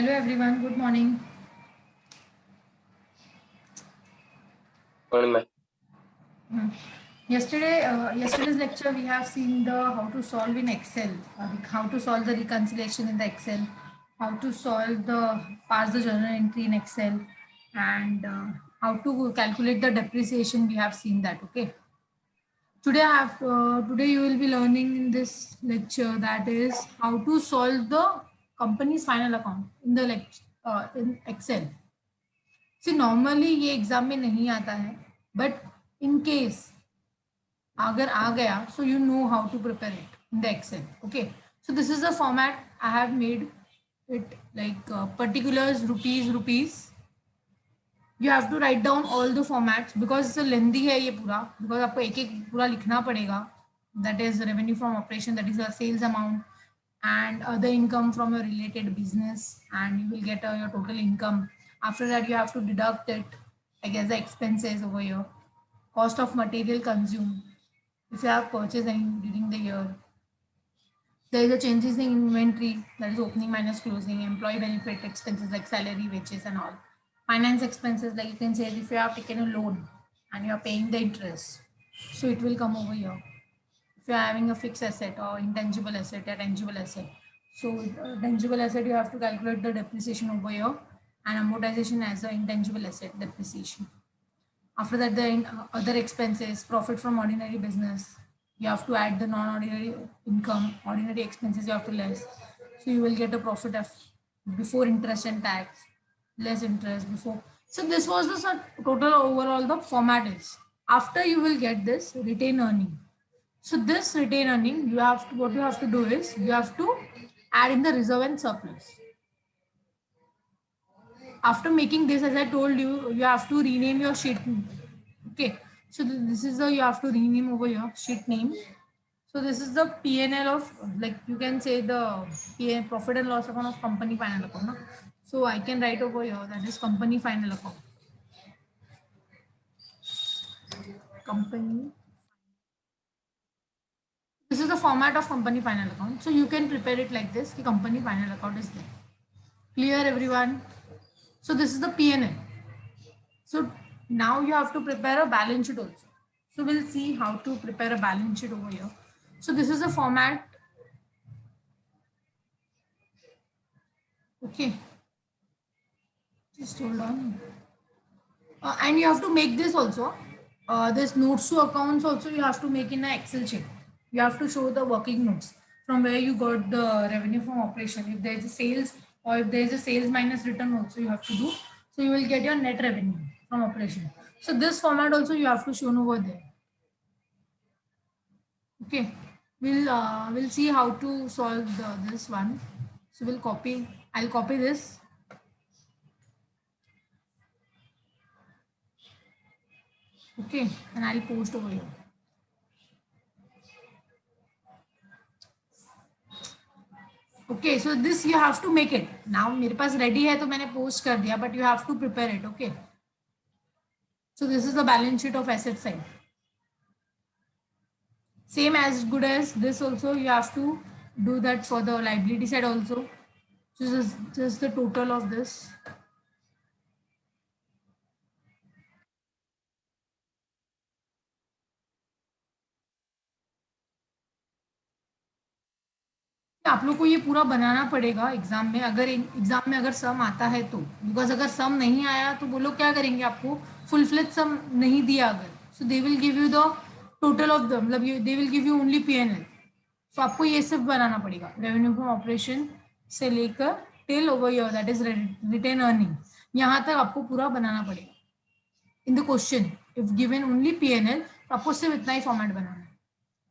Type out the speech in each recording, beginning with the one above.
Hello everyone, good morning. Morning, ma'am. Yesterday's lecture we have seen the how to solve in Excel, how to solve the reconciliation in the Excel, how to solve the parse the journal entry in Excel, and how to calculate the depreciation. We have seen that. Okay. Today you will be learning in this lecture that is how to solve the company's final account in the in Excel. See, normally ये exam में नहीं आता है, but in case अगर आ गया, so you know how to prepare it in the Excel. Okay, so this is the format I have made it, like particulars, rupees. You have to write down all the formats because lengthy है ये पूरा, because आपको एक एक पूरा लिखना पड़ेगा. That is revenue from operation, that is a sales amount, and other income from your related business, and you will get your total income. After that, you have to deduct it, I guess, the expenses over here, cost of material consumed if you have purchased any during the year. There is a changes in inventory, that is opening minus closing, employee benefit expenses like salary, wages, and all. Finance expenses, like you can say if you have taken a loan and you are paying the interest, so it will come over here. If you are having a fixed asset or intangible asset or tangible asset, so tangible asset you have to calculate the depreciation over here, and amortization as an intangible asset depreciation. After that, the other expenses, profit from ordinary business. You have to add the non-ordinary income, ordinary expenses you have to less. So you will get a profit of before interest and tax, less interest before. So this was the total overall the format is. After you will get this retained earning. So this retained earning, you have to, what you have to do is you have to add in the reserve and surplus. After making this, as I told you, you have to rename your sheet. Okay, so this is the, you have to rename over here sheet name. So this is the P&L of, like you can say the profit and loss account of company final account. No? So I can write over here that is company final account. Company. This is the format of company final account. So you can prepare it like this. The company final account is there. Clear everyone? So this is the P&L. So now you have to prepare a balance sheet also. So we'll see how to prepare a balance sheet over here. So this is the format. Okay. Just hold on. And you have to make this also. This notes to accounts also you have to make in an Excel sheet. You have to show the working notes from where you got the revenue from operation. If there is a sales or if there is a sales minus return also you have to do. So you will get your net revenue from operation. So this format also you have to show over there. Okay, we'll see how to solve this one. So we'll copy. I'll copy this. Okay, and I'll post over here. Okay, so this you have to make it. Now मेरे पास ready है तो मैंने post कर दिया, but you have to prepare it. Okay. So this is the balance sheet of asset side. Same as good as this also you have to do that for the liability side also. So this is just the total of this. आप लोग को ये पूरा बनाना पड़ेगा exam में, अगर सम आता है तो, बिकॉज अगर सम नहीं आया तो वो लोग क्या करेंगे, आपको फुल फ्लेज सम नहीं दिया अगर, so they will give you the total of the, मतलब they will give you only P&L. So आपको ये सिर्फ बनाना पड़ेगा रेवेन्यू फ्रॉम ऑपरेशन से लेकर till over year, that is retained earning, यहाँ तक आपको पूरा बनाना पड़ेगा in the question. If given only P&L तो आपको सिर्फ इतना ही फॉर्मेट बनाना है,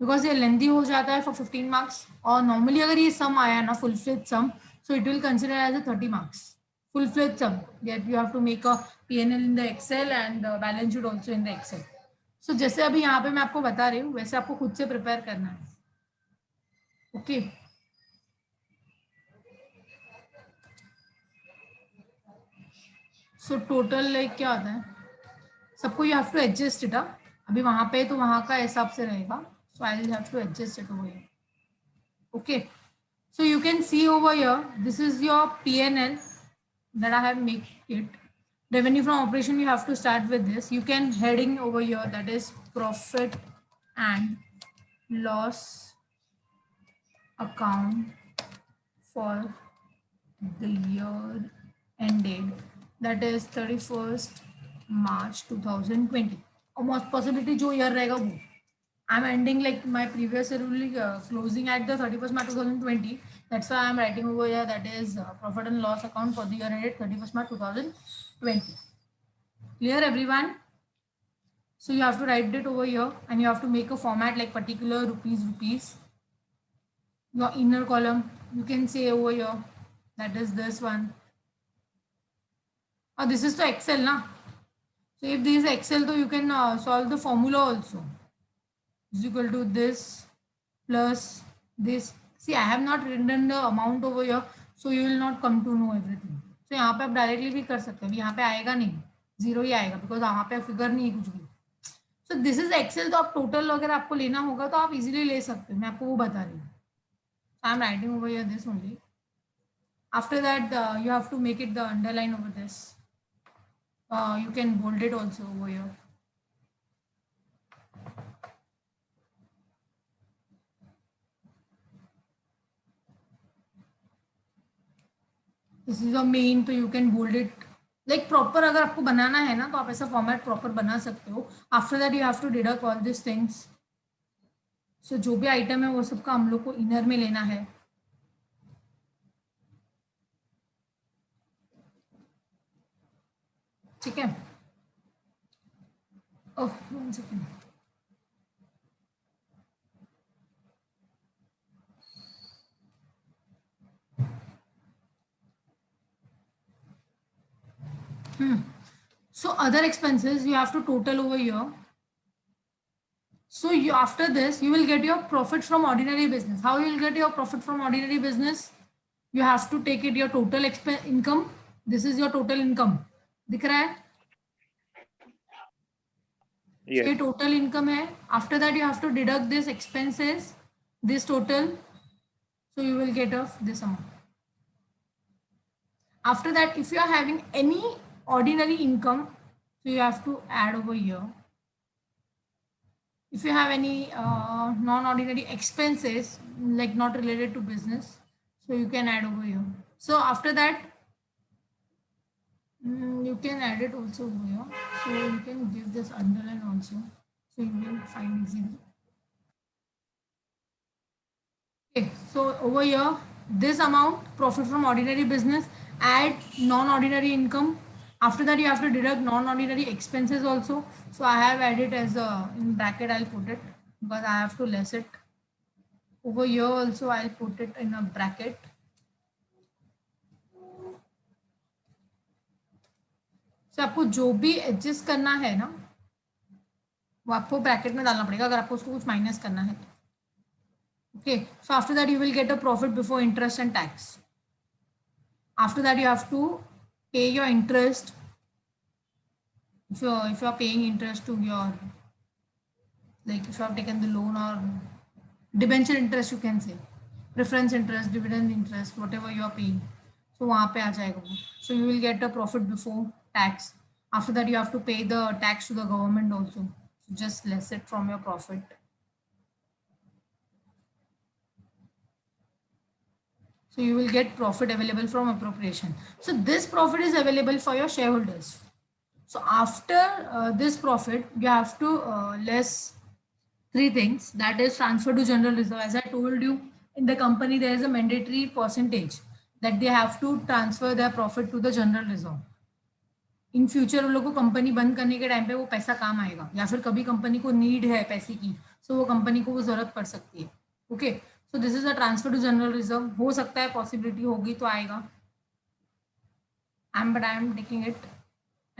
बिकॉज ये लेंथी हो जाता है फॉर 15 मार्क्स. और नॉर्मली अगर ये सम आया ना full fledge sum, so it will consider as a 30 marks full fledge sum, that you have to make a P&L in the Excel and balance sheet also in the Excel. So जैसे अभी यहाँ पे मैं आपको बता रही हूँ वैसे आपको खुद से प्रिपेयर करना है. ओके सो टोटल लाइक क्या होता है सबको, you have to adjust it. अभी वहां पे तो वहां का हिसाब से रहेगा, so I will have to adjust it over here. Okay, so you can see over here, this is your P&L. that I have make it. Revenue from operation, you have to start with this. You can heading over here, that is profit and loss account for the year ended, that is 31st March 2020. और most possibility जो year रहेगा वो I'm ending like my previous year only closing at the 31st March 2020. That's why I'm writing over here, that is profit and loss account for the year ended 31st March 2020. Clear everyone? So you have to write it over here and you have to make a format like particular rupees. Your inner column, you can say over here, that is this one. Oh, this is the Excel, na? So if this is Excel, so you can solve the formula also. Is equal to this plus this. See, I have not written the amount over here, so you will not come to know everything. So यहाँ पे आप directly भी कर सकते हो, यहाँ पे आएगा नहीं, जीरो ही आएगा, बिकॉज यहाँ पे फिगर नहीं है कुछ भी. So this is Excel. तो आप टोटल अगर आपको लेना होगा तो आप इजीली ले सकते हो, मैं आपको वो बता रही हूँ. I am writing over here this only. After that you have to make it the underline over this. You can bold it also over here. This is your main, तो you can bold it like proper. अगर आपको बनाना है ना तो आप ऐसा format proper बना सकते हो. After that you have to deduct all this things. So जो भी आइटम है वो सबका हम लोग को इनर में लेना है. ठीक है. ओह, 1 second. So other expenses you have to total over here. So you, after this you will get your profit from ordinary business. How you will get your profit from ordinary business? You have to take it your total income. This is your total income. दिख रहा है? Yes. So ये total income है. After that you have to deduct this expenses, this total. So you will get of this amount. After that, if you are having any ordinary income, so you have to add over here. If you have any non-ordinary expenses, like not related to business, so you can add over here. So after that, you can add it also over here. So you can give this underline also, so you will find easily. Okay, so over here, this amount, profit from ordinary business, add non-ordinary income. After that, you have to deduct non-ordinary expenses also. So I have added as a, in bracket, I'll put it, but I have to less it. Over here also, I'll put it in a bracket. So आपको जो भी adjust करना है ना, वो आपको bracket में डालना पड़ेगा अगर आपको उसको कुछ माइनस करना है तो. Okay, so after that you will get a profit before interest and tax. After that you have to pay your interest. If you are paying interest to your, like if you have taken the loan or debenture interest, you can say preference interest, dividend interest, whatever you are paying. So वहाँ पे आ जाएगा वो. So you will get a profit before tax. After that you have to pay the tax to the government also. So just less it from your profit. So you will get profit available from appropriation. So this profit is available for your shareholders. So after this profit, you have to less 3 things, that is transfer to general reserve. As I told you, in the company there is a mandatory percentage that they have to transfer their profit to the general reserve. In future उन लोगों को company बंद करने के time पे वो पैसा काम आएगा, या फिर कभी कंपनी को नीड है पैसे की, सो वो कंपनी को वो जरूरत पड़ सकती है. Okay, so this is a transfer to general reserve. हो सकता है पॉसिबिलिटी होगी तो आएगा. But I am taking it.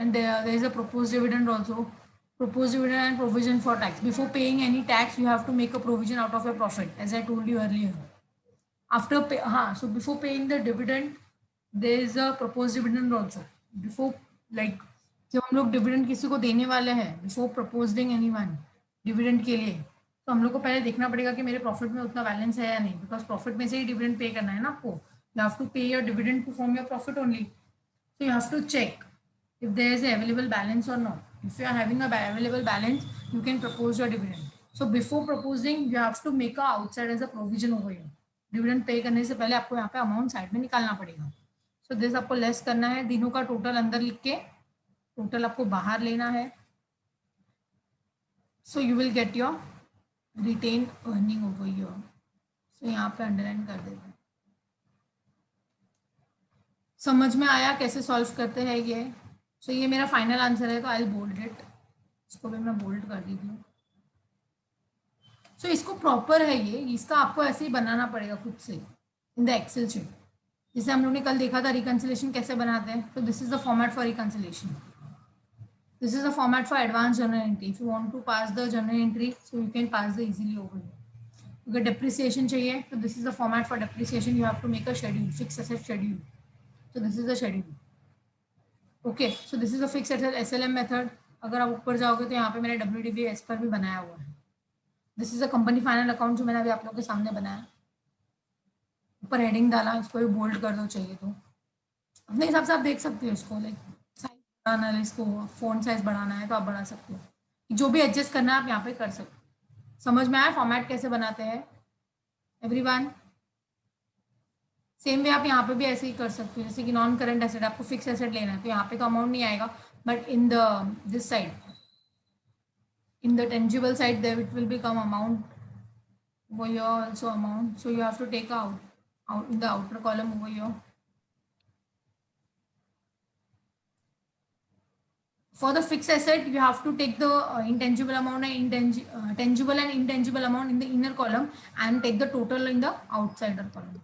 And there is a proposed dividend also. Proposed dividend and provision for tax. Before paying any tax, you have to make a provision out of your profit, as I told you earlier. After pay, so before paying the dividend, there is a proposed dividend also. Before, like जब हम लोग dividend किसी को देने वाले हैं, before proposing anyone dividend के लिए, तो हम लोग को पहले देखना पड़ेगा कि मेरे प्रॉफिट में उतना बैलेंस है या नहीं, बिकॉज प्रॉफिट में से ही डिविडेंड पे करना है ना आपको. You have to pay your dividend to form your profit only. So you have to check if there is a available balance or not. If you are having a available balance, you can propose your dividend. So before proposing, you have to make a outside as a provision over here. Dividend pay करने से पहले आपको यहाँ पे amount side में निकालना पड़ेगा. So this आपको लेस करना है, दिनों का टोटल अंदर लिख के टोटल आपको बाहर लेना है. So you will get your retain earning over your. So यहाँ पे अंडरलाइन कर देते हैं. समझ में आया कैसे सॉल्व करते हैं ये? सो ये मेरा फाइनल आंसर है, तो आई विल बोल्ड इट. इसको भी मैं बोल्ड कर देती हूँ. सो इसको प्रॉपर है ये, इसका आपको ऐसे ही बनाना पड़ेगा खुद से इन द एक्सेल शीट. जैसे हम लोग ने कल देखा था रिकंसिलेशन कैसे बनाते हैं. तो this is the format for reconciliation. This is the format for advance journal entry. If you want to pass the journal entry, so you can pass the easily over here. अगर depreciation चाहिए तो this is the format for depreciation. You have to make a schedule, fix asset schedule. So this is the schedule. Okay, so this is the fixed asset SLM method. अगर आप ऊपर जाओगे तो यहाँ पे मैंने WDV पर भी बनाया हुआ है. This is a company final account जो मैंने अभी आप लोगों के सामने बनाया. ऊपर हेडिंग डाला, इसको भी बोल्ड कर दो चाहिए तो. अपने हिसाब से आप देख सकते हो इसको, लाइक साइज बढ़ाना है, इसको फोन साइज बढ़ाना है तो आप बढ़ा सकते हो. जो भी एडजस्ट करना है आप यहाँ पे कर सकते हो. समझ में आया फॉर्मेट कैसे बनाते हैं एवरीवन? सेम वे आप यहाँ पे भी ऐसे ही कर सकते हो. जैसे कि नॉन करंट एसेट, आपको फिक्स एसेट लेना है तो यहाँ पे तो अमाउंट नहीं आएगा, but in the this side, in the tangible side, there it will become amount over here also amount. So you have to take out in the outer column over here. For the fixed asset, you have to take the intangible amount and tangible and intangible amount in the inner column and take the total in the outsider column.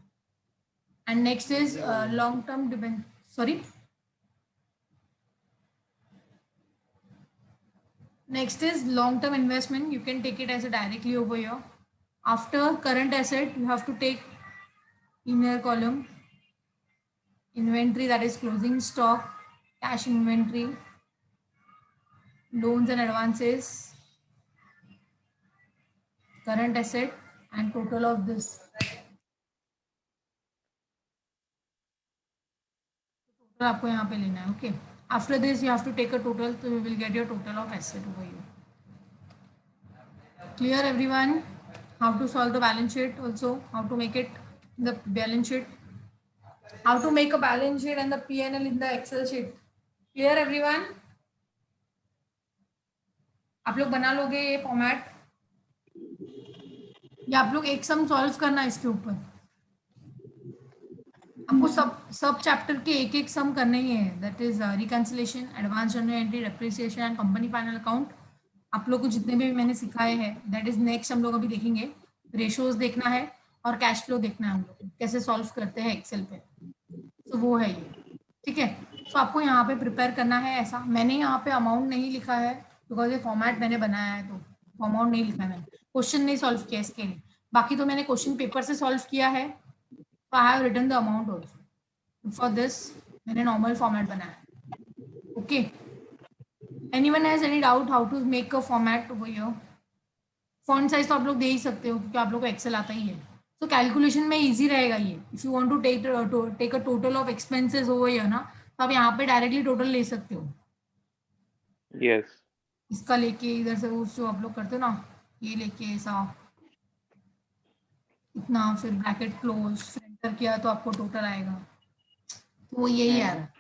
And next is long-term depend. Sorry. Next is long-term investment. You can take it as a directly over here. After current asset, you have to take inner column inventory, that is closing stock, cash inventory, loans and advances, current asset, and total of this. Total आपको यहाँ पे लेना है. Okay. After this, you have to take a total, so you will get your total of asset over here. Clear everyone? How to solve the balance sheet, also how to make it the balance sheet, how to make a balance sheet and the P&L in the Excel sheet. Clear everyone? आप लोग बना लोगे ये format, या आप लोग एक sum solve करना है इसके ऊपर? आपको सब चैप्टर के एक एक सम करने ही है. That is reconciliation, advance journal entry, depreciation and company final account. आप लोग को जितने भी मैंने सिखाए हैं, दैट इज नेक्स्ट हम लोग अभी देखेंगे. रेशियोज देखना है और कैश फ्लो देखना है हम लोग कैसे सॉल्व करते हैं एक्सेल पे. तो वो है ये, ठीक है. तो आपको यहाँ पे प्रिपेयर करना है ऐसा. मैंने यहाँ पे अमाउंट नहीं लिखा है बिकॉज ये फॉर्मेट मैंने बनाया है, तो अमाउंट नहीं लिखा है मैंने. क्वेश्चन नहीं सॉल्व किया इसके लिए, बाकी तो मैंने क्वेश्चन पेपर से सॉल्व किया है. तो I have written the amount also. For this मैंने नॉर्मल फॉर्मेट बनाया. Okay, anyone has any doubt how to make a format over here? Font size तो आप लोग दे ही सकते हो क्योंकि आप लोग को एक्सेल आता ही है. तो कैलकुलेशन में इजी रहेगा ये. If you want to take a total of expenses over here ना, तो आप यहाँ पे डायरेक्टली टोटल ले सकते हो. यस. इसका लेके इधर से उस जो आप लोग करते हो ना, ये लेके ऐसा इतना, फिर ब्रैकेट क्लोज, फिर एंटर किया तो आपको टोटल आएगा. तो यही आ रहा है.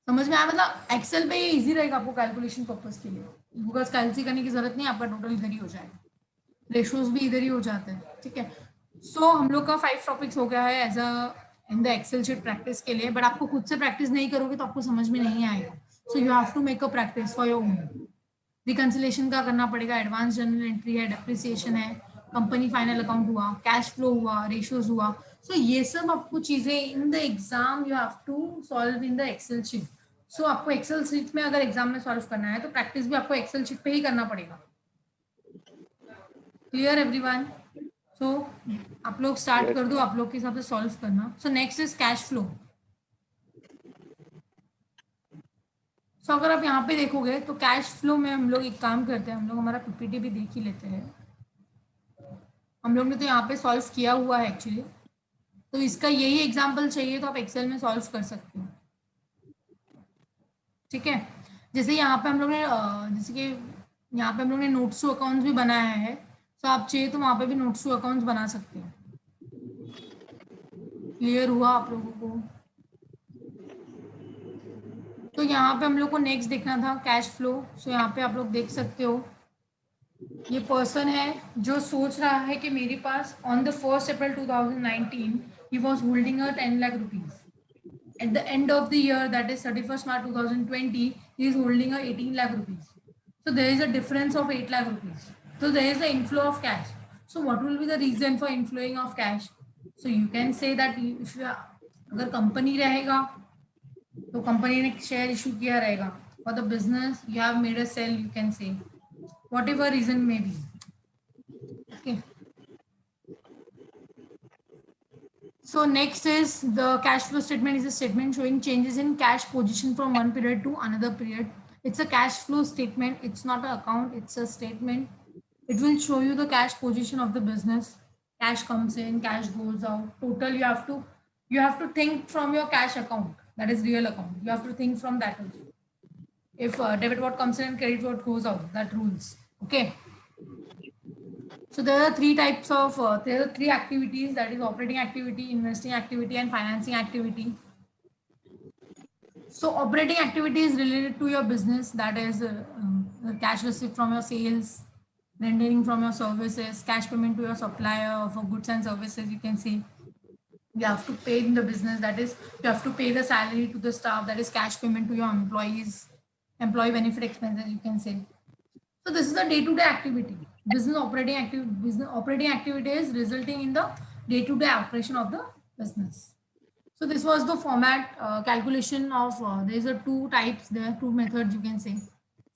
समझ में आया? मतलब एक्सेल पे ये इजी रहेगा आपको कैलकुलेशन पर्पज के लिए. बिकॉज कैलसी करने की जरूरत नहीं, आपका टोटल इधर ही हो जाएगा, रेशोज भी इधर ही हो जाते हैं. ठीक है. सो हम लोग का 5 टॉपिक्स हो गया है as a in the Excel sheet practice के लिए. बट आपको खुद से प्रैक्टिस नहीं करोगे तो आपको समझ में नहीं आएगा. So you have to make a practice for your own. Reconciliation का करना पड़ेगा, एडवांस जर्नल एंट्री है, डेप्रिसिएशन है, कंपनी फाइनल अकाउंट हुआ, कैश फ्लो हुआ, रेशियोज हुआ. सो ये सब आपको चीजें in the exam you have to solve in the Excel sheet. So आपको एक्सेल शीट में अगर एग्जाम में सॉल्व करना है तो प्रैक्टिस भी आपको एक्सेल शीट पे ही करना पड़ेगा. Clear everyone? सो आप लोग स्टार्ट कर दो, आप लोग के हिसाब से सॉल्व करना. So next is cash flow. So अगर आप यहाँ पे देखोगे तो कैश फ्लो में हम लोग एक काम करते हैं, हम लोग हमारा पीपीटी भी देख ही लेते हैं. हम लोग ने तो यहाँ पे सॉल्व किया हुआ है एक्चुअली. तो इसका यही एग्जाम्पल चाहिए तो आप एक्सेल में सॉल्व कर सकते हो. ठीक है, जैसे यहाँ पे हम लोग ने जैसे कि यहाँ पे हम लोग ने नोट्स टू अकाउंट्स भी बनाया है, तो आप चाहिए तो वहाँ पे भी नोट्स टू अकाउंट्स बना सकते हो। क्लियर हुआ आप लोगों को? तो यहाँ पे हम लोग को नेक्स्ट देखना था कैश फ्लो। सो यहाँ पे आप लोग देख सकते हो, ये पर्सन है जो सोच रहा है कि मेरे pass on the 1st April 2019 he was holding a 10 lakh rupees. At the end of the year, that is 31st March 2020, he is holding a 18 lakh rupees. So there is a difference of 8 lakh rupees. So there is the inflow of cash. So what will be the reason for inflowing of cash? So you can say that if you अगर company रहेगा तो company ने share issue किया रहेगा, for the business you have made a sale, you can say whatever reason may be. Okay, so next is the cash flow statement is a statement showing changes in cash position from one period to another period. It's a cash flow statement. It's not an account. It's a statement. It will show you the cash position of the business. Cash comes in, cash goes out. Total you have to think from your cash account. That is real account. You have to think from that also. If debit what comes in and credit what goes out, that rules. Okay. So there are three types of there are three activities, that is operating activity, investing activity, and financing activity. So operating activity is related to your business, that is cash receipt from your sales, rendering from your services, cash payment to your supplier for goods and services. You can say you have to pay in the business, that is you have to pay the salary to the staff, that is cash payment to your employees, employee benefit expenses, you can say. So this is the day-to-day activity. Business operating activity is resulting in the day-to-day operation of the business. So this was the format calculation of there are two types, there are two methods you can say.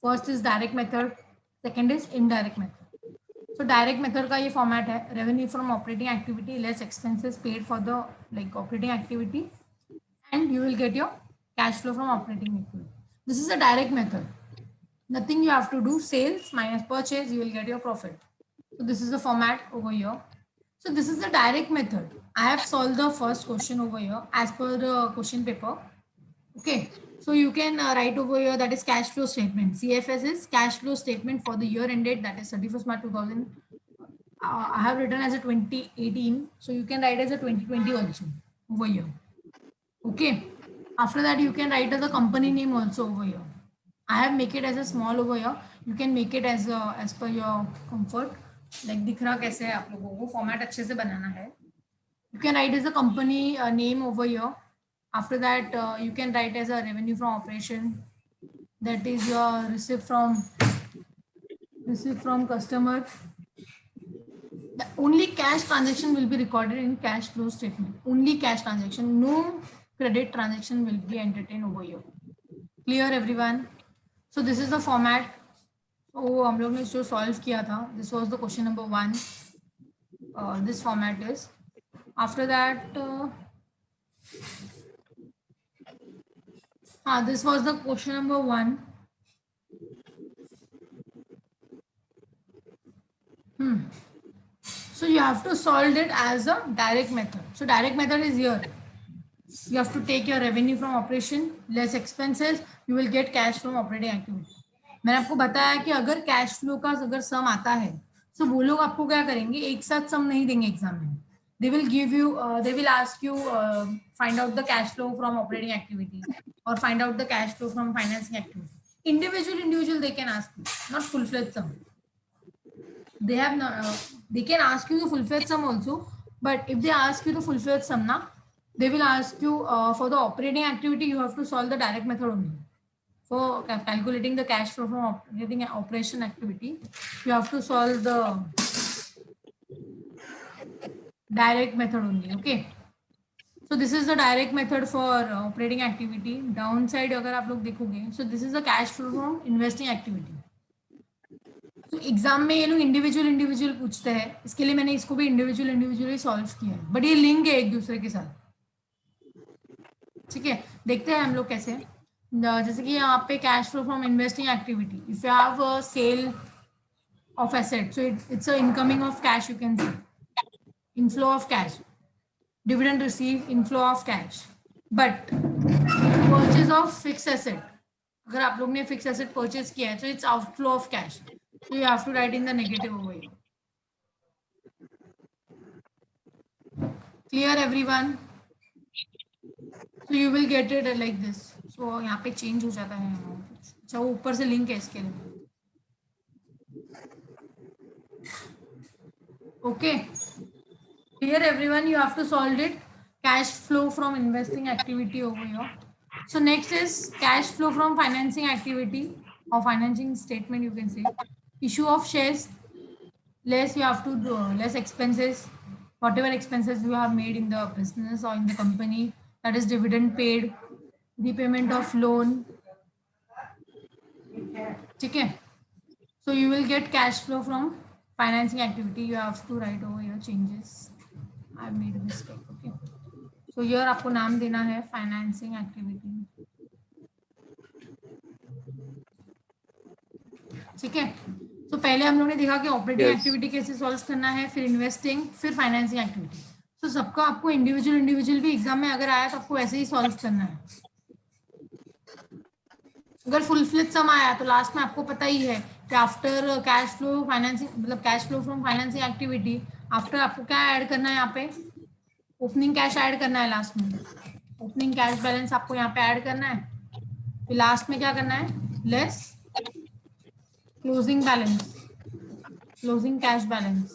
First is direct method, second is indirect method. So direct method का ये format है, revenue from operating activity less expenses paid for the like operating activity, and you will get your cash flow from operating activity. This is a direct method. Nothing you have to do, sales minus purchase, you will get your profit. So this is the format over here. So this is the direct method. I have solved the first question over here as per the question paper. Okay, so you can write over here, that is cash flow statement. CFS is cash flow statement for the year ended, that is 31st March 2000. I have written as a 2018, so you can write as a 2020 also over here. Okay, after that you can write the company name also over here. I have make it as a small over here. You can make it as per your comfort. Like दिख रहा कैसे है आप लोगों को, format अच्छे से बनाना है. You can write as a company name over here. After that, you can write as a revenue from operation. That is your receipt from customer. The only cash transaction will be recorded in cash flow statement. Only cash transaction. No credit transaction will be entertained over here. Clear everyone? So this is the format. So हम लोग ने जो solve किया था, this was the question number 1. This format is. After that, this was the question number 1. So you have to solve it as a direct method. So direct method is here. You have to take your revenue from operation less expenses, you will get cash from operating activity. मैंने आपको बताया कि अगर cash flow का अगर सम आता है तो वो लोग आपको क्या करेंगे, एक साथ सम नहीं देंगे एग्जाम में. They will give you, they will ask you find out the cash flow from operating activity or find out the cash flow from financing activity. Individual they can ask you, not full-fledged sum. They have no, they can ask you the full-fledged sum also, but if they ask you the full-fledged sum na, they will ask you for the operating activity you have to solve the direct method only. For calculating the cash flow from operating operation activity, you have to solve the direct method only. Okay, so this is the direct method for operating activity. Downside अगर आप लोग देखोगे, so this is the cash flow from investing activity. तो exam में ये लोग individual पूछते हैं, इसके लिए मैंने इसको भी इंडिविजुअली सॉल्व किया है, बट ये लिंक है एक दूसरे के साथ. ठीक है, देखते हैं हम लोग कैसे. जैसे कि यहाँ पे cash flow from investing activity, if you have a sale of asset, so it's a incoming of cash, you can see inflow of cash, dividend receive, inflow of cash. But purchase of fix asset, अगर आप लोग ने fix asset purchase किया है तो it's outflow of cash, so you have to write in the negative over here. Clear everyone? So you will get it like this. So यहाँ पे change हो जाता है amount. अच्छा वो ऊपर से लिंक है इसके लिए. Okay. Clear everyone? You have to solve it. Cash flow from investing activity over here. So next is cash flow from financing activity or financing statement, you can say. Issue of shares, less you have to do, less expenses, whatever expenses you have made in the business or in the company, that is dividend paid, repayment of loan. Okay. So you will get cash flow from financing activity. You have to write over your changes. I made a mistake. Okay. So here आपको नाम देना है financing activity. ठीक है. तो पहले हम लोग ने देखा कि ऑपरेटिंग Yes. एक्टिविटी कैसे सॉल्व करना है, फिर इन्वेस्टिंग, फिर फाइनेंसिंग एक्टिविटी. तो सबका आपको इंडिविजुअल भी एग्जाम में अगर आया तो आपको वैसे ही सॉल्व करना है. अगर फुल फ्लेज सम आया तो लास्ट में आपको पता ही है कि आफ्टर कैश फ्लो फाइनेंसिंग, मतलब cash flow from financing activity, after आपको क्या ऐड करना है, यहाँ पे ओपनिंग कैश ऐड करना है. लास्ट में ओपनिंग कैश बैलेंस आपको यहाँ पे ऐड करना है. फिर लास्ट में क्या करना है, less closing balance, closing cash balance.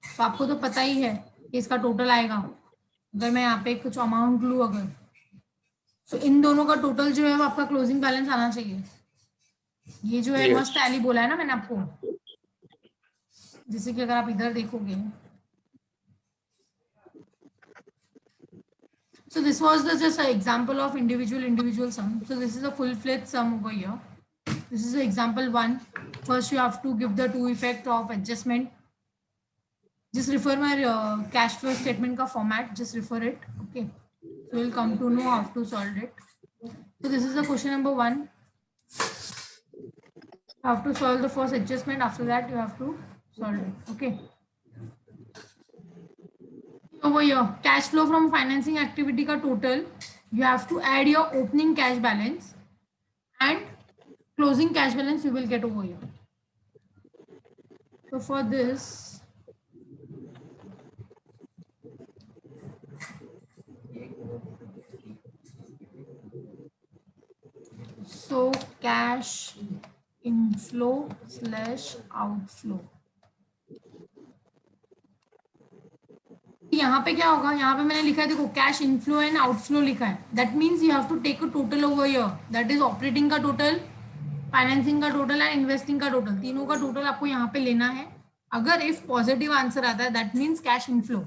तो आपको तो पता ही है कि इसका टोटल आएगा. अगर मैं यहाँ पे कुछ अमाउंट लूँ अगर, तो इन दोनों का टोटल जो है वो आपका क्लोजिंग बैलेंस आना चाहिए. ये जो है Yes. मस्ट टैली बोला है ना मैंने आपको, जैसे कि अगर आप इधर देखोगे. So this was just an example of individual sum. So this is a full-fledged sum over here. This is example 1. First you have to give the two effect of adjustment. Just refer my cash flow statement ka format. Just refer it. Okay. So you'll come to know how to solve it. So this is the question number 1. You have to solve the first adjustment. After that you have to solve it. Okay. Over here, cash flow from financing activity ka total, you have to add your opening cash balance and closing cash balance you will get over here. So for this, so cash inflow slash outflow. यहाँ पे क्या होगा, यहाँ पे मैंने लिखा है देखो कैश इनफ्लो एंड आउटफ्लो लिखा है. That means you have to take a total over here, that is operating का टोटल, फाइनेंसिंग का टोटल एंड इन्वेस्टिंग का टोटल. तीनों का टोटल आपको यहाँ पे लेना है. अगर इफ पॉजिटिव आंसर आता है that means cash inflow,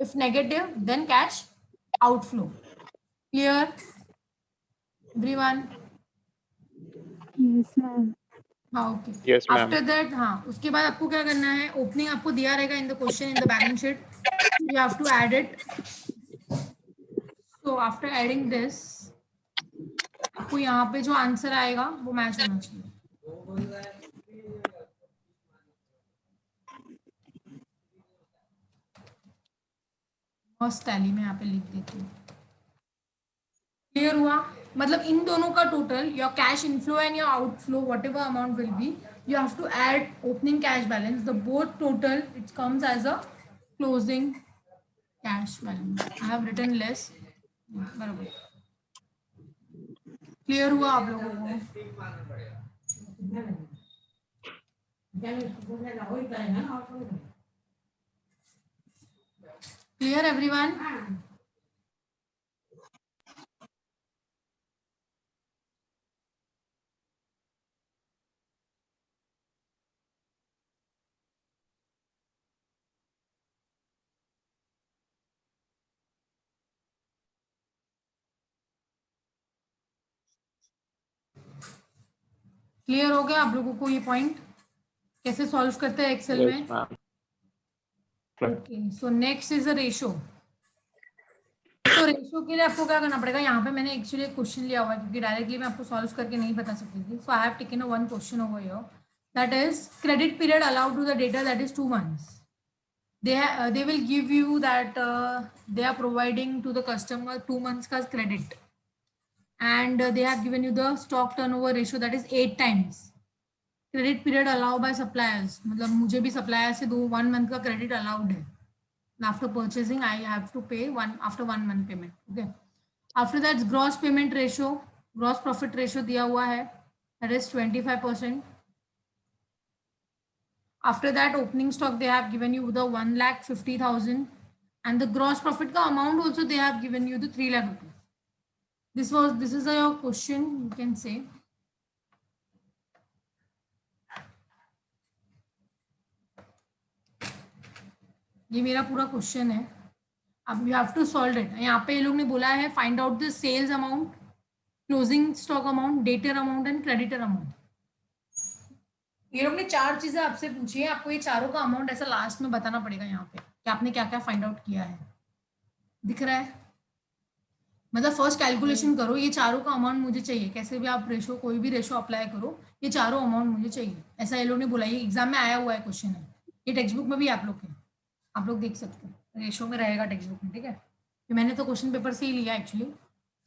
if negative then cash outflow. Clear everyone? Yes, ma'am. हाँ okay. Yes, ma'am. After that, हाँ उसके बाद आपको क्या करना है, ओपनिंग आपको दिया रहेगा in the question in the balance sheet, you have to add it. So after adding this आपको यहाँ पे जो आंसर आएगा वो मैच होना चाहिए. फर्स्ट टैली में यहाँ पे लिख देती हूँ. क्लियर हुआ? मतलब इन दोनों का total, your cash inflow and your outflow what ever amount will be, you have to add opening cash balance, the both total it comes as a closing cash balance. I have written less. बराबर. Clear हुआ आप लोगों को? Clear everyone? Clear हो गया आप लोगों को ये पॉइंट कैसे सॉल्व करते हैं एक्सेल Yes, में? ma'am. Okay. So next is a ratio. तो रेशो के लिए आपको क्या करना पड़ेगा, यहाँ पे मैंने एक्चुअली एक क्वेश्चन लिया हुआ है क्योंकि डायरेक्टली मैं आपको सॉल्व करके नहीं बता सकती थी. So I have taken a one question over here, that is credit period allowed to the data that is 2 months. They will give you that they are providing to the customer 2 months का credit. and they have given you the stock turnover ratio, that is 8 times. Credit period allowed by suppliers, मतलब मुझे भी supplier से 1 month का credit allowed है. After purchasing I have to pay after 1 month payment. Okay. After that gross payment ratio, gross profit ratio दिया हुआ है, that is 25%. After that opening stock they have given you the 1,50,000, and the gross profit का amount also they have given you the 3 lakh rupees. This is your question, you can say. ये मेरा पूरा question है. अब you have to solve it. यहाँ पे ये लोग ने बोला है find out the sales amount, closing stock amount, debtor amount and creditor amount. ये लोग ने 4 चीजें आपसे पूछी है. आपको ये चारों का अमाउंट ऐसा लास्ट में बताना पड़ेगा यहाँ पे कि आपने क्या क्या फाइंड आउट किया है. दिख रहा है? मतलब फर्स्ट कैलकुलेशन करो, ये चारों का अमाउंट मुझे चाहिए. कैसे भी आप रेशो, कोई भी रेशो अप्लाई करो, ये चारों अमाउंट मुझे चाहिए. ऐसा ये लोग ने बोला. ये एग्जाम में आया हुआ है क्वेश्चन है. ये टेक्स्ट बुक में भी आप लोग के, आप लोग देख सकते हैं. रेशो में रहेगा टेक्स्ट बुक में. ठीक है, तो मैंने तो क्वेश्चन पेपर से ही लिया एक्चुअली,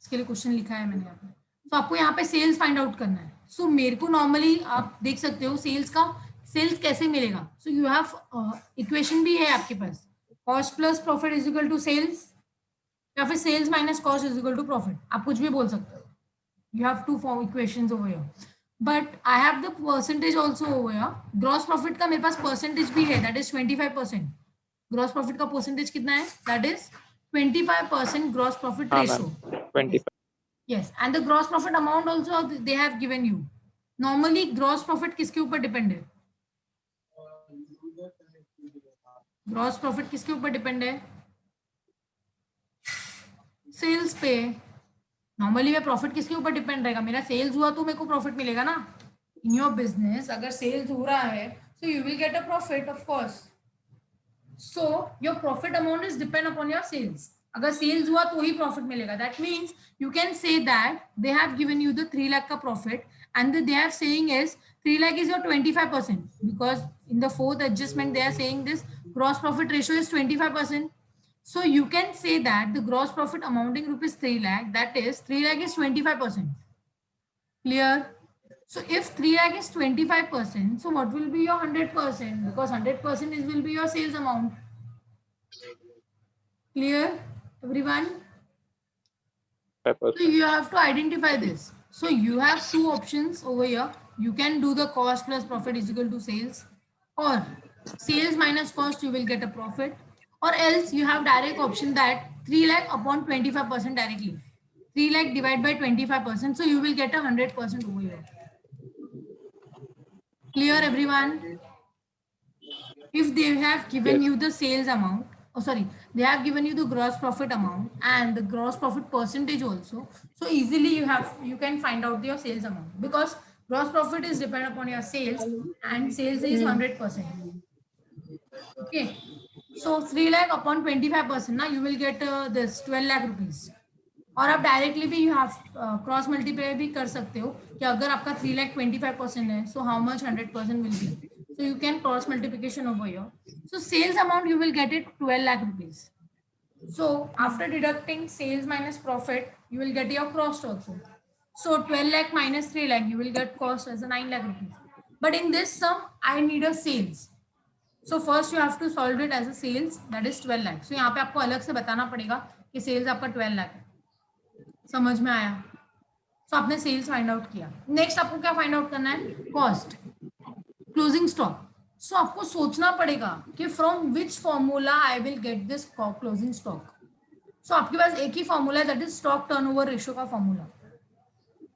इसके लिए क्वेश्चन लिखा है मैंने यहाँ पे. तो आपको यहाँ पे सेल्स फाइंड आउट करना है. सो मेरे को नॉर्मली आप देख सकते हो सेल्स कैसे मिलेगा. सो यू हैव इक्वेशन भी है आपके पास, cost plus profit is equal to sales, या फिर sales minus cost is equal to profit. आप कुछ भी बोल सकते हो. You have to form equations over here, but I have the percentage also over here. Gross profit का मेरे पास परसेंटेज भी है, दैट इज 25%. ग्रॉस प्रॉफिट का परसेंटेज कितना है? That is 25% gross profit ratio. 25. Yes, and the gross profit amount also they have given you. Normally gross profit किसके ऊपर डिपेंड है? ग्रॉस प्रॉफिट किसके ऊपर डिपेंड है? सेल्स पे. नॉर्मली मैं प्रॉफिट किसके ऊपर डिपेंड रहेगा? मेरा सेल्स हुआ तो मेरे को प्रॉफिट मिलेगा ना. इन योर बिजनेस अगर सेल्स हो रहा है so you will get a profit of course. So your profit amount is depend upon your sales. अगर सेल्स हुआ तो ही प्रॉफिट मिलेगा. That means you can say that they have given you the 3 lakh ka profit, and they are saying is 3 lakh is your 25%, because in the fourth adjustment they are saying this gross profit ratio is 25%. So you can say that the gross profit amounting rupees 3 lakh, that is 3 lakh is 25%. Clear? So if 3 lakh is 25%, so what will be your 100%? Because 100% will be your sales amount. Clear, everyone? So you have to identify this. So you have two options over here. You can do the cost plus profit is equal to sales, or sales minus cost you will get a profit, or else you have direct option that 3 lakh upon 25% directly. 3 lakh divided by 25%. So you will get 100% over here. Clear, everyone? If they have given you the sales amount, they have given you the gross profit amount and the gross profit percentage also, so easily you can find out your sales amount, because gross profit is dependent upon your sales and sales is 100%. Okay, so 3 lakh upon 25%, now you will get this 12 lakh rupees. और आप directly भी you have cross multiply भी कर सकते हो कि अगर आपका 3 लाख 25% है, so how much 100% will be. So you can cross multiplication over here. So sales amount you will get it 12 lakh rupees. So after deducting sales minus profit, you will get your cost also. So 12 lakh minus 3 lakh, you will get cost as a 9 lakh rupees. But in this sum, I need a sales. So first you have to solve it as a sales, that is 12 lakh. So यहाँ पे आपको अलग से बताना पड़ेगा कि sales आपका 12 lakh है. समझ में आया? So आपने सेल्स फाइंड आउट किया. नेक्स्ट आपको क्या फाइंड आउट करना है? Cost, closing stock. सो आपको सोचना पड़ेगा कि from which formula I will get this closing stock. So आपके पास एक ही फॉर्मूला है, that is stock turnover ratio का formula.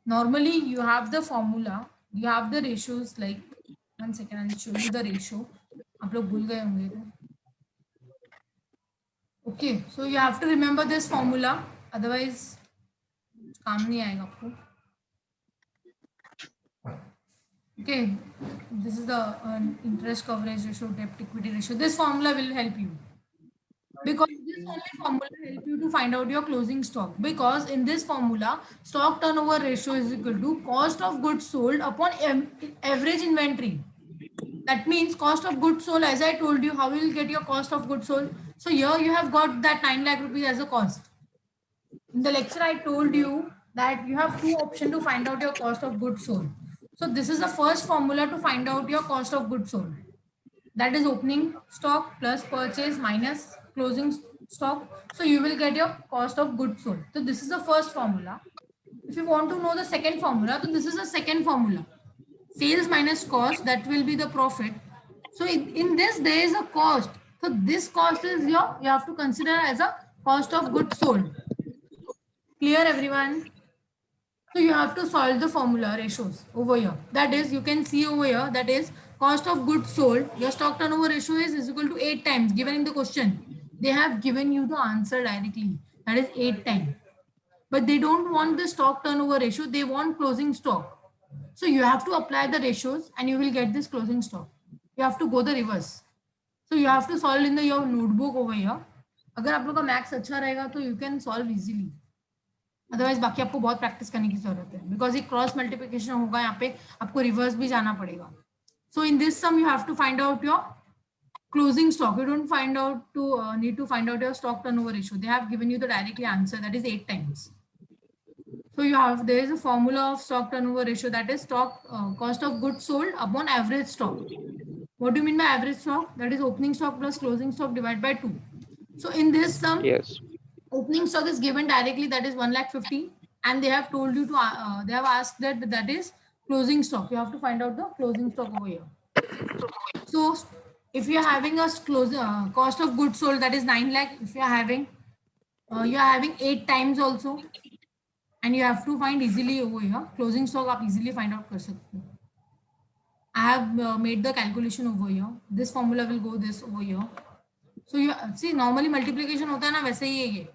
Normally you have the formula, you have the ratios like, one second I will show you the ratio. आप लोग भूल गए होंगे तो. Okay, so you have to remember this formula, otherwise काम नहीं आएगा आपको. Okay, this is the interest coverage ratio, debt equity ratio. This formula will help you, because this only formula help you to find out your closing stock, because in this formula stock turnover ratio is equal to cost of goods sold upon average inventory. That means cost of goods sold, as I told you, how you will get your cost of goods sold. So here you have got that 9 lakh rupees as a cost. In the lecture I told you that you have two options to find out your cost of goods sold. So this is the first formula to find out your cost of goods sold. That is opening stock plus purchase minus closing stock. So you will get your cost of goods sold. So this is the first formula. If you want to know the second formula, so this is the second formula. Sales minus cost, that will be the profit. So in this there is a cost. So this cost is you have to consider as a cost of goods sold. Clear everyone? So you have to solve the formula ratios over here. That is, you can see over here, that is cost of goods sold. Your stock turnover ratio is equal to 8 times given in the question. They have given you the answer directly. That is 8 times. But they don't want the stock turnover ratio. They want closing stock. So you have to apply the ratios and you will get this closing stock. You have to go the reverse. So you have to solve in the your notebook over here. अगर आप लोग का maths अच्छा रहेगा तो you can solve easily. Otherwise बाकी आपको बहुत प्रैक्टिस करने की जरूरत है बिकॉज ये क्रॉस मल्टीप्लिकेशन होगा यहाँ पे आपको रिवर्स भी जाना पड़ेगा. So in this sum you have to find out your closing stock. You don't find out to need to find out your stock turnover ratio. They have given you the directly answer, that is 8 times. So you have, there is a formula of stock turnover ratio, that is stock cost of goods sold upon average stock. What do you mean by average stock? That is opening stock plus closing stock divided by 2. So in this sum, Yes. opening stock is given directly, that is 1,50,000, and they have told you to they have asked that is closing stock. You have to find out the closing stock over here. So if you are having a cost of goods sold, that is 9 lakh. If you are having 8 times also, and you have to find easily over here closing stock. आप easily find out कर सकते हो. I have made the calculation over here. This formula will go this over here. So you see normally multiplication होता है ना, वैसे ही है ये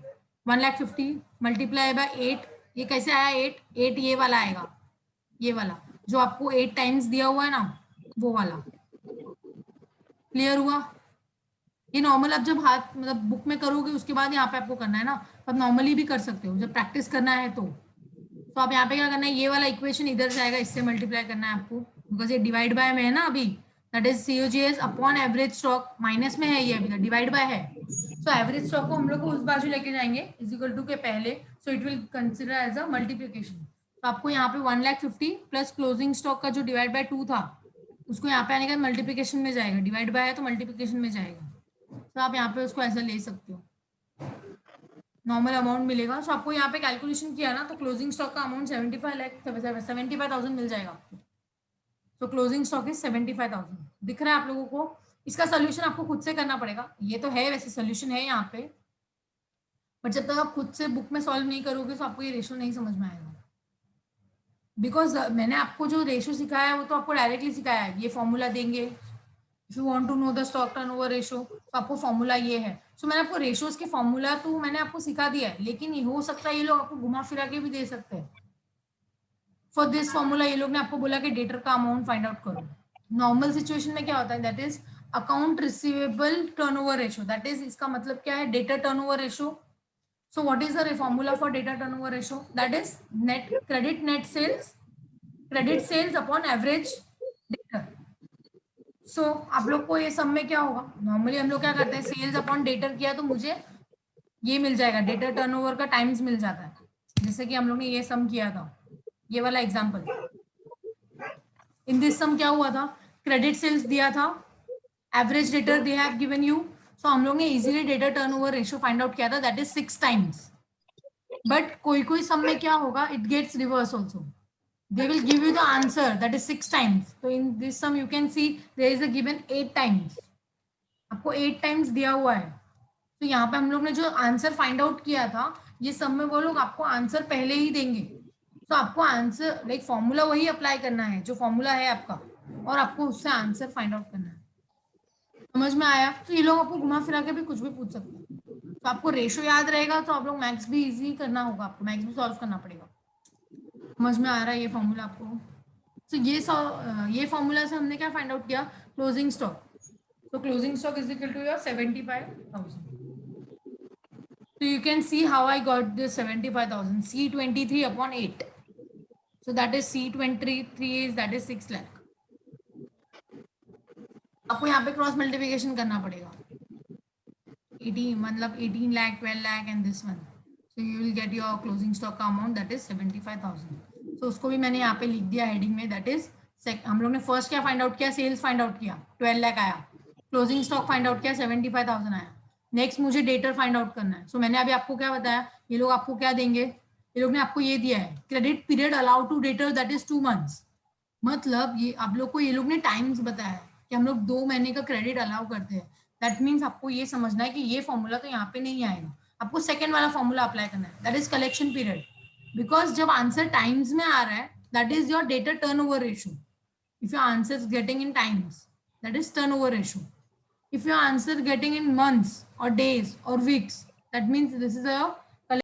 1,50,000 मल्टीप्लाई बाय 8. ये कैसे आया 8 ये वाला आएगा, ये वाला जो आपको 8 टाइम्स दिया हुआ है ना, वो वाला. क्लियर हुआ? ये नॉर्मल आप जब हाथ मतलब बुक में करोगे उसके बाद यहाँ पे आपको करना है ना, आप नॉर्मली भी कर सकते हो जब प्रैक्टिस करना है तो आप यहाँ पे क्या करना है, ये वाला इक्वेशन इधर जाएगा, इससे मल्टीप्लाई करना है आपको बिकॉज ये डिवाइड बाय में है ना अभी. That is COGS upon average stock, minus में है ये अभी डिवाइड बाय है. सो एवरेज स्टॉक को हम लोग को उस बाजू लेके जाएंगे इज इक्वल टू के पहले. So it will consider as a multiplication. तो आपको यहाँ पे 1,50,000 प्लस क्लोजिंग स्टॉक का जो डिवाइड बाय 2 था उसको यहाँ पे आने का मल्टीप्लीकेशन में जाएगा. डिवाइड बाय है तो मल्टीप्लीकेशन में जाएगा. तो आप यहाँ पे उसको ऐसा ले सकते हो, नॉर्मल अमाउंट मिलेगा. सो आपको यहाँ पे कैलकुलेशन किया ना तो क्लोजिंग स्टॉक का अमाउंट 75,75,000 मिल जाएगा आपको. तो क्लोजिंग स्टॉक इज 75,000. दिख रहा है आप लोगों को? इसका सोल्यूशन आपको खुद से करना पड़ेगा. ये तो है वैसे सोल्यूशन है यहाँ पे, बट जब तक आप खुद से बुक में सॉल्व नहीं करोगे तो आपको ये रेशियो नहीं समझ में आएगा. बिकॉज मैंने आपको जो रेशियो सिखाया है वो तो आपको डायरेक्टली सिखाया है. ये फॉर्मूला देंगे, if you want to know the stock turnover ratio तो आपको फॉर्मूला ये है. सो मैंने आपको रेशियोज के फॉर्मूला तो मैंने आपको सिखा दिया है, लेकिन ये हो सकता है ये लोग आपको घुमा फिरा के भी दे सकते हैं. फॉर दिस फॉर्मूला ये लोग ने आपको बोला कि डेटर का अमाउंट फाइंड आउट करो. नॉर्मल सिचुएशन में क्या होता है, that is account receivable turnover ratio. That is इसका मतलब क्या है, debtor turnover ratio. So what is the formula for debtor turnover ratio? That is net sales upon average debtor. So आप लोग को ये सब में क्या होगा, नॉर्मली हम लोग क्या करते हैं, सेल्स अपॉन डेटर किया तो मुझे ये मिल जाएगा, डेटर टर्नओवर का टाइम्स मिल जाता है. जैसे कि हम लोग ने ये सम किया था, ये वाला एग्जांपल. इन दिस सम क्या हुआ था, क्रेडिट सेल्स दिया था, average debtor they have given you. So हम लोग ने easily debtor turnover ratio find out किया था, दैट इज 6 टाइम्स. बट कोई सम में क्या होगा, it gets reverse also. They will give you the answer, that is 6 times. So in this sum you can see there is a given 8 times. आपको 8 times दिया हुआ है. तो यहाँ पे हम लोग ने जो आंसर फाइंड आउट किया था, ये सब में वो लोग आपको आंसर पहले ही देंगे. तो आपको आंसर लाइक फॉर्मूला वही अप्लाई करना है जो फॉर्मूला है आपका, और आपको उससे आंसर फाइंड आउट करना है. समझ में आया? तो ये लोग आपको घुमा फिरा के भी कुछ भी पूछ सकते हैं. तो आपको रेशियो याद रहेगा तो आप लोग मैथ्स भी इजी करना होगा, आपको मैथ्स भी सॉल्व करना पड़ेगा. समझ में आ रहा है ये फॉर्मूला आपको? तो ये फॉर्मूला से हमने क्या फाइंड आउट किया, क्लोजिंग स्टॉक. तो closing stock is equal to your 75,000. So you can see how I got this 75,000. C23 upon 8. So that is C23 is that is 6 lakh. आपको यहाँ पे क्रॉस मल्टीप्लिकेशन करना पड़ेगा. 18 मतलब 18 lakh, 12 lakh and this one. So you will get your closing stock amount, that is 75,000. So उसको भी मैंने यहाँ पे लिख दिया हेडिंग में, that is हम लोग ने फर्स्ट क्या फाइंड आउट किया, सेल्स फाइंड आउट किया 12 लाख आया, क्लोजिंग स्टॉक फाइंड आउट किया 75,000 आया. नेक्स्ट मुझे डेटर फाइंड आउट करना है. सो मैंने अभी आपको क्या बताया, ये लोग आपको क्या देंगे, ये लोग ने आपको ये दिया है credit period allowed to debtor that is 2 months. मतलब ये आप लोग को ये लोग ने टाइम्स बताया है कि हम लोग 2 महीने का क्रेडिट अलाउ करते हैं. दैट मीन्स आपको ये समझना है कि ये फॉर्मूला तो यहाँ पे नहीं आएगा, आपको सेकेंड वाला फॉर्मूला अप्लाई करना है, that is collection period. Because जब आंसर टाइम्स में आ रहा है, that is your debtor turnover ratio. If your answer is getting in times, that is turnover ratio. If your answer getting in months or days or weeks, that means this is a